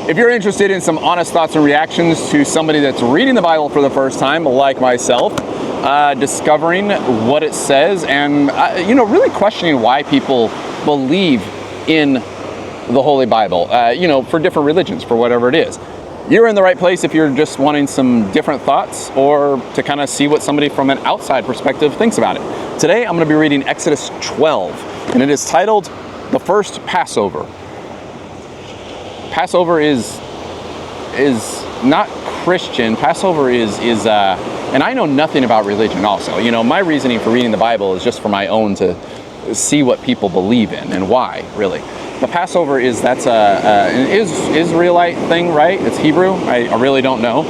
If you're interested in some honest thoughts and reactions to somebody that's reading the Bible for the first time, like myself, discovering what it says and, really questioning why people believe in the Holy Bible, for different religions, for whatever it is. You're in the right place if you're just wanting some different thoughts or to kind of see what somebody from an outside perspective thinks about it. Today, I'm going to be reading Exodus 12, and it is titled The First Passover. Passover is not Christian. Passover is and I know nothing about religion also. My reasoning for reading the Bible is just for my own to see what people believe in and why, really. But Passover that's an Israelite thing, right? It's Hebrew. I really don't know.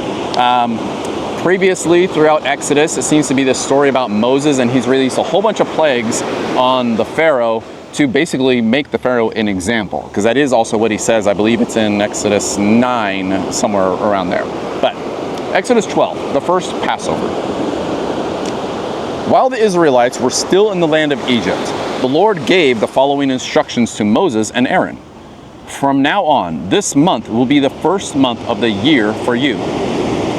Previously, throughout Exodus, it seems to be this story about Moses, and he's released a whole bunch of plagues on the Pharaoh to basically make the Pharaoh an example, because that is also what he says. I believe it's in Exodus 9, somewhere around there. But Exodus 12, the first Passover. While the Israelites were still in the land of Egypt, the Lord gave the following instructions to Moses and Aaron. From now on, this month will be the first month of the year for you.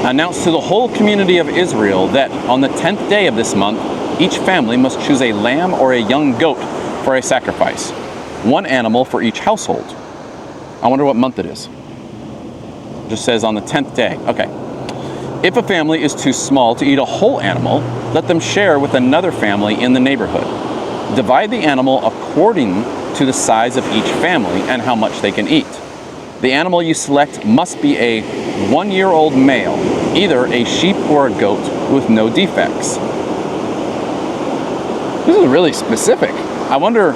Announce to the whole community of Israel that on the 10th day of this month, each family must choose a lamb or a young goat for a sacrifice, one animal for each household. I wonder what month it is. It just says on the 10th day. Okay. If a family is too small to eat a whole animal, let them share with another family in the neighborhood. Divide the animal according to the size of each family and how much they can eat. The animal you select must be a 1-year-old male, either a sheep or a goat with no defects. This is really specific. I wonder,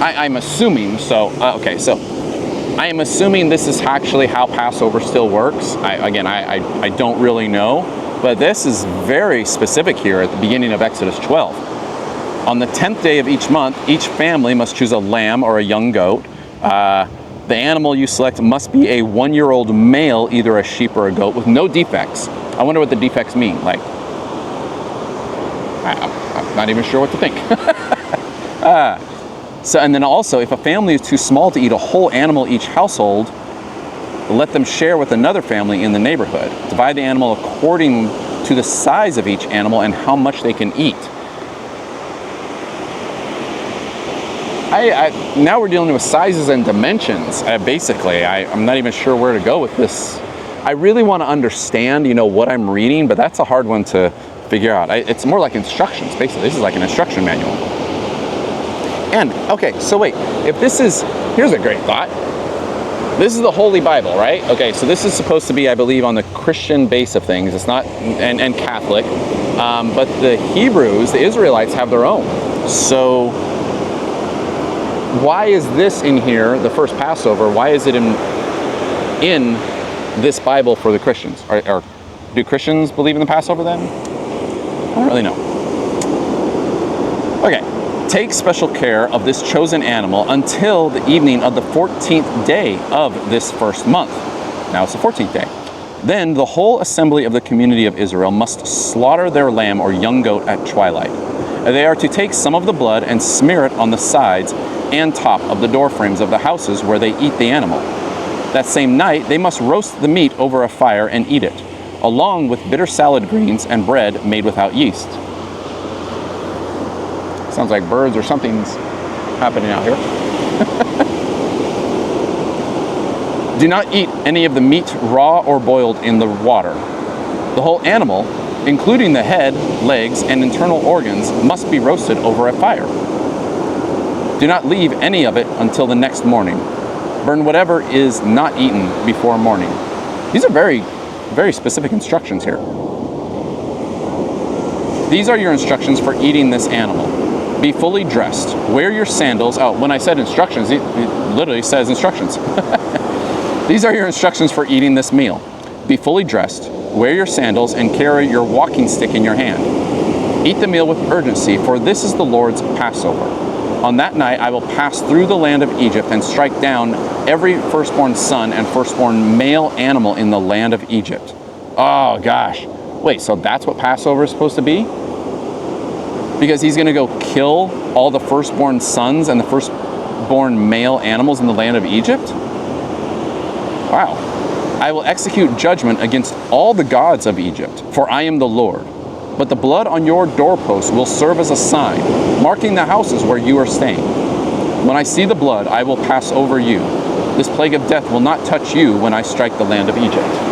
I'm assuming, so I am assuming this is actually how Passover still works. I don't really know, but this is very specific here at the beginning of Exodus 12. On the 10th day of each month, each family must choose a lamb or a young goat. The animal you select must be a 1-year-old male, either a sheep or a goat, with no defects. I wonder what the defects mean. Like, I'm not even sure what to think. And then also, if a family is too small to eat a whole animal each household, let them share with another family in the neighborhood. Divide the animal according to the size of each animal and how much they can eat. Now we're dealing with sizes and dimensions, basically. I'm not even sure where to go with this. I really want to understand, what I'm reading, but that's a hard one to figure out. It's more like instructions, basically. This is like an instruction manual. And, okay, so wait. Here's a great thought. This is the Holy Bible, right? Okay, so this is supposed to be, I believe, on the Christian base of things. It's not, and Catholic. But the Hebrews, the Israelites, have their own. So why is this in here, the first Passover? Why is it in this Bible for the Christians? Or do Christians believe in the Passover then? I don't really know. Okay. Take special care of this chosen animal until the evening of the 14th day of this first month. Now it's the 14th day. Then the whole assembly of the community of Israel must slaughter their lamb or young goat at twilight. They are to take some of the blood and smear it on the sides and top of the door frames of the houses where they eat the animal. That same night, they must roast the meat over a fire and eat it, along with bitter salad greens and bread made without yeast. Sounds like birds or something's happening out here. Do not eat any of the meat raw or boiled in the water. The whole animal, including the head, legs, and internal organs, must be roasted over a fire. Do not leave any of it until the next morning. Burn whatever is not eaten before morning. These are very, very specific instructions here. These are your instructions for eating this animal. Be fully dressed. Wear your sandals. Oh, when I said instructions, it literally says instructions. These are your instructions for eating this meal. Be fully dressed. Wear your sandals and carry your walking stick in your hand. Eat the meal with urgency, for this is the Lord's Passover. On that night I will pass through the land of Egypt and strike down every firstborn son and firstborn male animal in the land of Egypt. Oh gosh. Wait, so that's what Passover is supposed to be? Because he's going to go kill all the firstborn sons and the firstborn male animals in the land of Egypt? Wow. I will execute judgment against all the gods of Egypt, for I am the Lord. But the blood on your doorposts will serve as a sign, marking the houses where you are staying. When I see the blood, I will pass over you. This plague of death will not touch you when I strike the land of Egypt.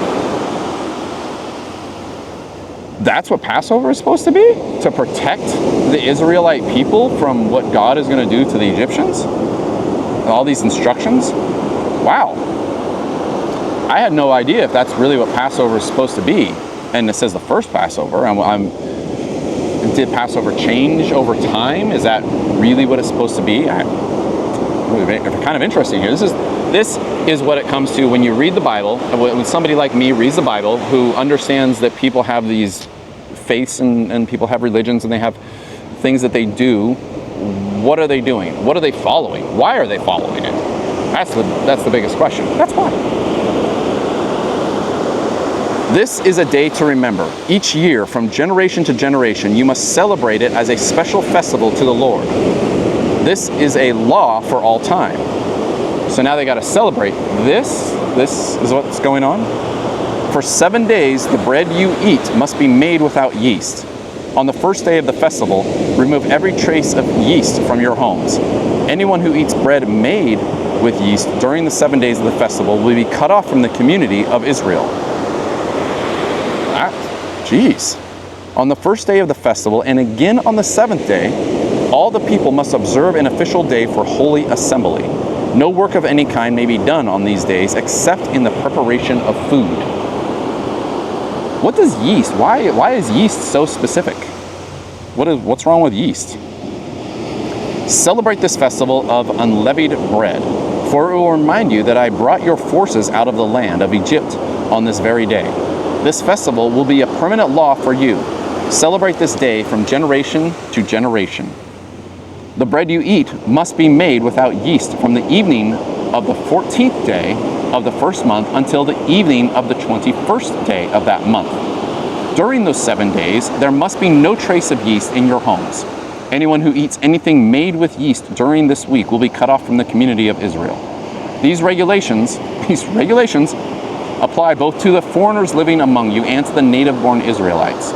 That's what Passover is supposed to be? To protect the Israelite people from what God is going to do to the Egyptians? All these instructions? Wow. I had no idea if that's really what Passover is supposed to be. And it says the first Passover. Did Passover change over time? Is that really what it's supposed to be? Kind of interesting here. This is what it comes to when you read the Bible. When somebody like me reads the Bible, who understands that people have these faiths and people have religions and they have things that they do. What are they doing? What are they following? Why are they following it? That's the biggest question. That's why. This is a day to remember. Each year, from generation to generation, you must celebrate it as a special festival to the Lord. This is a law for all time. So now they got to celebrate this. This is what's going on. For 7 days, the bread you eat must be made without yeast. On the first day of the festival, remove every trace of yeast from your homes. Anyone who eats bread made with yeast during the 7 days of the festival will be cut off from the community of Israel. Jeez. On the first day of the festival, and again on the 7th day, all the people must observe an official day for holy assembly. No work of any kind may be done on these days except in the preparation of food. What does yeast? Why is yeast so specific? What's wrong with yeast? Celebrate this festival of unleavened bread, for it will remind you that I brought your forces out of the land of Egypt on this very day. This festival will be a permanent law for you. Celebrate this day from generation to generation. The bread you eat must be made without yeast from the evening of the 14th day of the first month until the evening of the 21st day of that month. During those 7 days, there must be no trace of yeast in your homes. Anyone who eats anything made with yeast during this week will be cut off from the community of Israel. These regulations apply both to the foreigners living among you and to the native-born Israelites.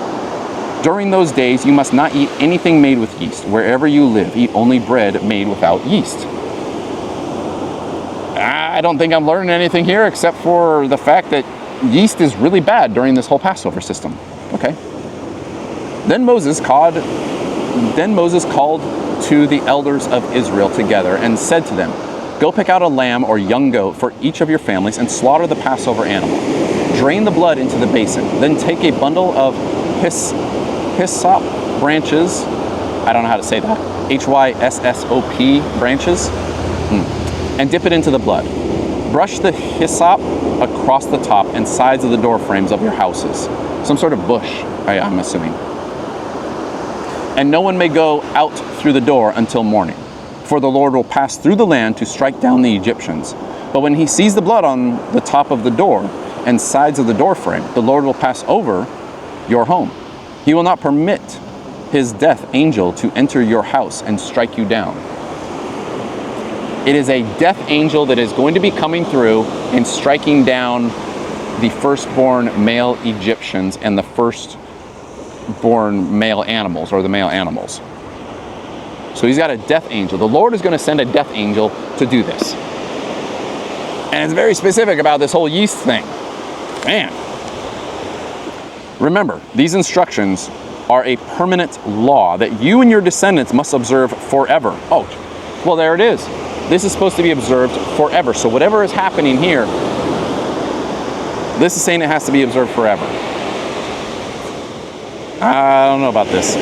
During those days, you must not eat anything made with yeast. Wherever you live, eat only bread made without yeast. I don't think I'm learning anything here except for the fact that yeast is really bad during this whole Passover system. Okay. Then Moses called to the elders of Israel together and said to them, "Go pick out a lamb or young goat for each of your families and slaughter the Passover animal. Drain the blood into the basin. Then take a bundle of hyssop branches." I don't know how to say that. HYSSOP branches. And dip it into the blood. Brush the hyssop across the top and sides of the door frames of your houses. Some sort of bush, I'm assuming. And no one may go out through the door until morning, for the Lord will pass through the land to strike down the Egyptians. But when he sees the blood on the top of the door and sides of the door frame, the Lord will pass over your home. He will not permit his death angel to enter your house and strike you down. It is a death angel that is going to be coming through and striking down the firstborn male Egyptians and the firstborn male animals, or the male animals. So he's got a death angel. The Lord is going to send a death angel to do this. And it's very specific about this whole yeast thing. Man. Remember, these instructions are a permanent law that you and your descendants must observe forever. Oh, well, there it is. This is supposed to be observed forever. So whatever is happening here, this is saying it has to be observed forever. I don't know about this.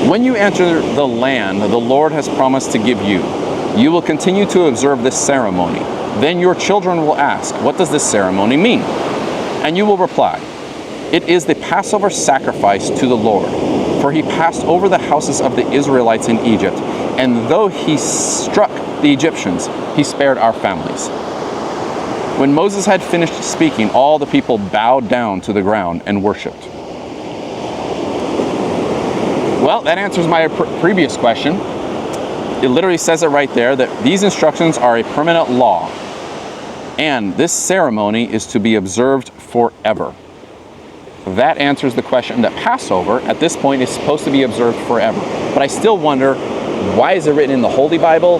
When you enter the land the Lord has promised to give you, you will continue to observe this ceremony. Then your children will ask, "What does this ceremony mean?" And you will reply, "It is the Passover sacrifice to the Lord. For he passed over the houses of the Israelites in Egypt, and though he struck the Egyptians, he spared our families." When Moses had finished speaking, all the people bowed down to the ground and worshipped. Well, that answers my previous question. It literally says it right there that these instructions are a permanent law. and this ceremony is to be observed forever. That answers the question that Passover, at this point, is supposed to be observed forever. But I still wonder, why is it written in the Holy Bible?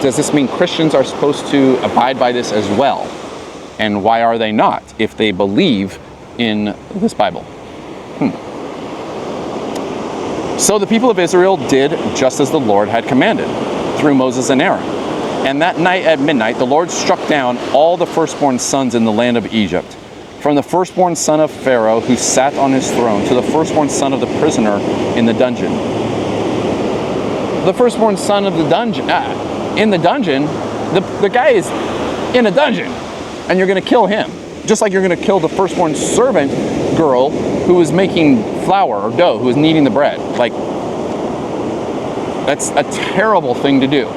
Does this mean Christians are supposed to abide by this as well? And why are they not, if they believe in this Bible? So the people of Israel did just as the Lord had commanded through Moses and Aaron. And that night at midnight, the Lord struck down all the firstborn sons in the land of Egypt, from the firstborn son of Pharaoh who sat on his throne to the firstborn son of the prisoner in the dungeon. The firstborn son of the dungeon, in the dungeon, the guy is in a dungeon, and you're going to kill him. Just like you're going to kill the firstborn servant girl who was making flour or dough, who was kneading the bread. Like, that's a terrible thing to do.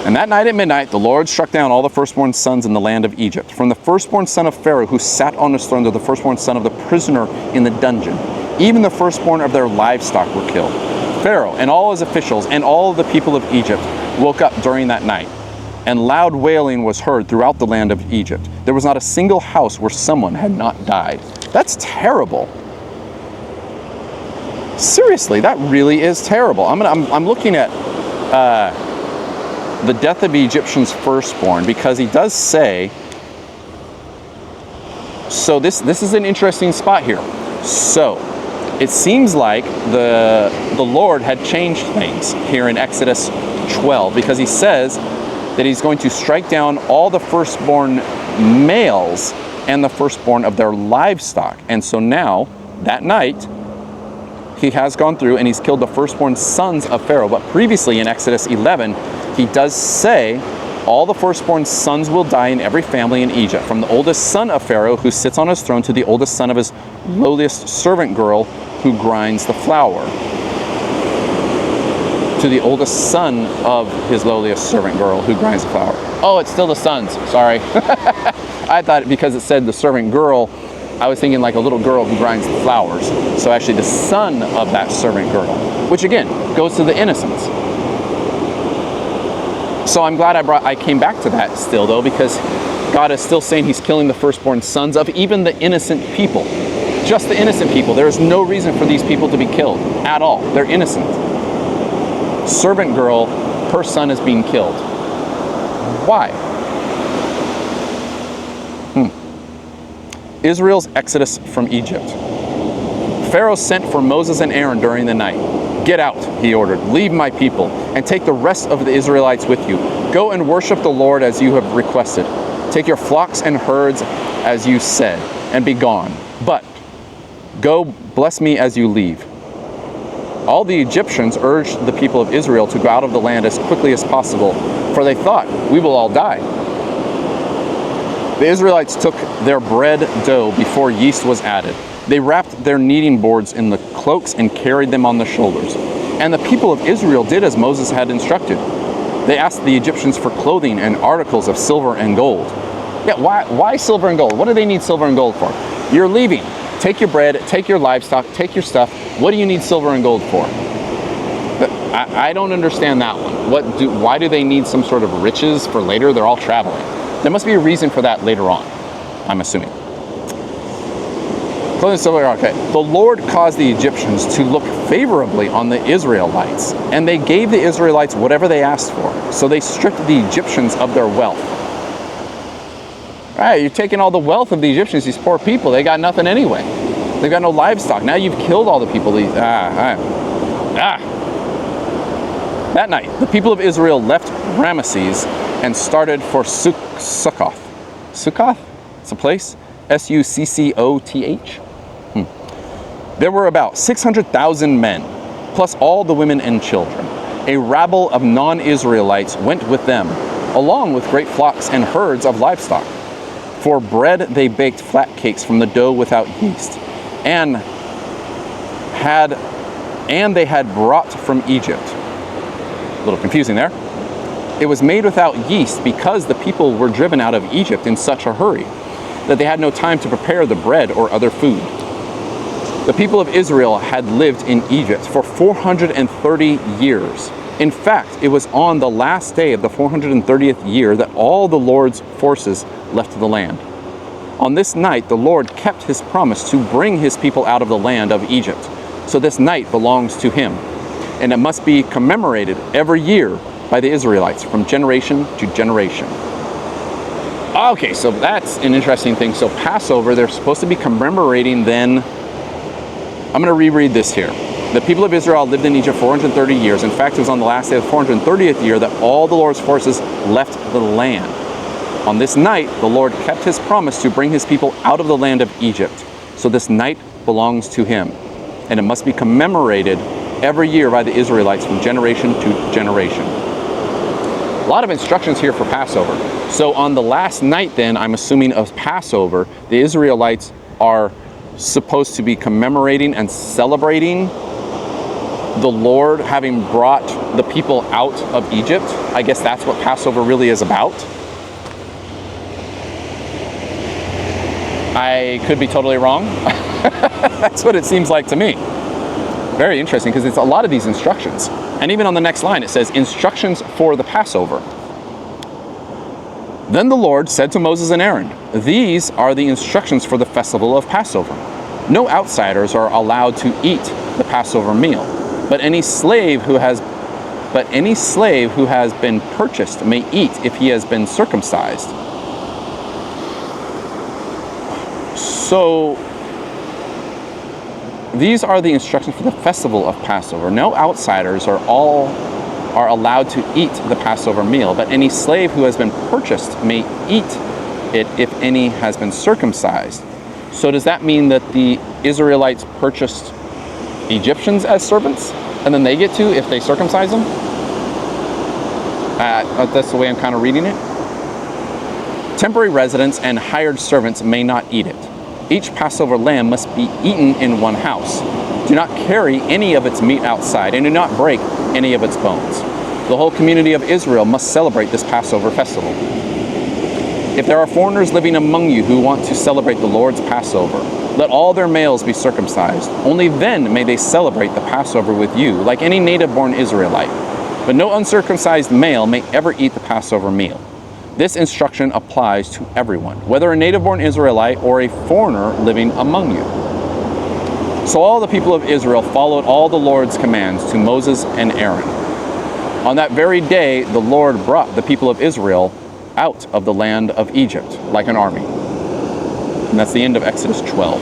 And that night at midnight, the Lord struck down all the firstborn sons in the land of Egypt, from the firstborn son of Pharaoh who sat on his throne to the firstborn son of the prisoner in the dungeon. Even the firstborn of their livestock were killed. Pharaoh and all his officials and all of the people of Egypt woke up during that night, and loud wailing was heard throughout the land of Egypt. There was not a single house where someone had not died. That's terrible. Seriously, that really is terrible. I'm looking at the death of the Egyptians' firstborn, because he does say, so this is an interesting spot here. So it seems like the Lord had changed things here in Exodus 12, because he says that he's going to strike down all the firstborn males and the firstborn of their livestock. And so now, that night, he has gone through and he's killed the firstborn sons of Pharaoh. But previously in Exodus 11, he does say all the firstborn sons will die in every family in Egypt, from the oldest son of Pharaoh who sits on his throne to the oldest son of his lowliest servant girl who grinds the flour. To the oldest son of his lowliest servant girl who grinds the flour. Oh, it's still the sons. Sorry. I thought because it said the servant girl, I was thinking like a little girl who grinds the flours. So actually the son of that servant girl, which again goes to the innocence. So I'm glad I came back to that still, though, because God is still saying he's killing the firstborn sons of even the innocent people. Just the innocent people. There is no reason for these people to be killed at all. They're innocent. Servant girl, her son is being killed. Why? Israel's exodus from Egypt. Pharaoh sent for Moses and Aaron during the night. Get out, he ordered. Leave my people and take the rest of the Israelites with you. Go and worship the Lord as you have requested. Take your flocks and herds as you said, and be gone. But go, bless me as you leave. All the Egyptians urged the people of Israel to go out of the land as quickly as possible, for they thought, we will all die. The Israelites took their bread dough before yeast was added. They wrapped their kneading boards in the cloaks and carried them on their shoulders. And the people of Israel did as Moses had instructed. They asked the Egyptians for clothing and articles of silver and gold. Yeah, why silver and gold? What do they need silver and gold for? You're leaving. Take your bread, take your livestock, take your stuff. What do you need silver and gold for? I don't understand that one. Why do they need some sort of riches for later? They're all traveling. There must be a reason for that later on, I'm assuming. Clothing, silver, okay. The Lord caused the Egyptians to look favorably on the Israelites, and they gave the Israelites whatever they asked for. So they stripped the Egyptians of their wealth. All right, you're taking all the wealth of the Egyptians, these poor people. They got nothing anyway. They've got no livestock. Now you've killed all the people. That night, the people of Israel left Ramesses and started for Succoth. Succoth? It's a place? Succoth. There were about 600,000 men, plus all the women and children. A rabble of non-Israelites went with them, along with great flocks and herds of livestock. For bread they baked flat cakes from the dough without yeast, and they had brought from Egypt. A little confusing there. It was made without yeast because the people were driven out of Egypt in such a hurry that they had no time to prepare the bread or other food. The people of Israel had lived in Egypt for 430 years. In fact, it was on the last day of the 430th year that all the Lord's forces left the land. On this night, the Lord kept his promise to bring his people out of the land of Egypt. So this night belongs to him, and it must be commemorated every year by the Israelites from generation to generation. Okay, so that's an interesting thing. So Passover, they're supposed to be commemorating then. I'm going to reread this here. The people of Israel lived in Egypt 430 years. In fact, it was on the last day of the 430th year that all the Lord's forces left the land. On this night, the Lord kept his promise to bring his people out of the land of Egypt. So this night belongs to him, and it must be commemorated every year by the Israelites from generation to generation. A lot of instructions here for Passover. So on the last night then, I'm assuming of Passover, the Israelites are supposed to be commemorating and celebrating the Lord having brought the people out of Egypt. I guess that's what Passover really is about. I could be totally wrong. That's what it seems like to me. Very interesting, because it's a lot of these instructions. And even on the next line, it says, instructions for the Passover. Then the Lord said to Moses and Aaron, these are the instructions for the festival of Passover. No outsiders are allowed to eat the Passover meal, but any slave who has been purchased may eat if he has been circumcised. So these are the instructions for the festival of Passover. No outsiders are allowed to eat the Passover meal, but any slave who has been purchased may eat it if any has been circumcised. So does that mean that the Israelites purchased Egyptians as servants, and then they get to if they circumcise them? That's the way I'm kind of reading it. Temporary residents and hired servants may not eat it. Each Passover lamb must be eaten in one house. Do not carry any of its meat outside, and do not break any of its bones. The whole community of Israel must celebrate this Passover festival. If there are foreigners living among you who want to celebrate the Lord's Passover, let all their males be circumcised. Only then may they celebrate the Passover with you, like any native-born Israelite. But no uncircumcised male may ever eat the Passover meal. This instruction applies to everyone, whether a native-born Israelite or a foreigner living among you. So all the people of Israel followed all the Lord's commands to Moses and Aaron. On that very day, the Lord brought the people of Israel out of the land of Egypt like an army. And that's the end of Exodus 12.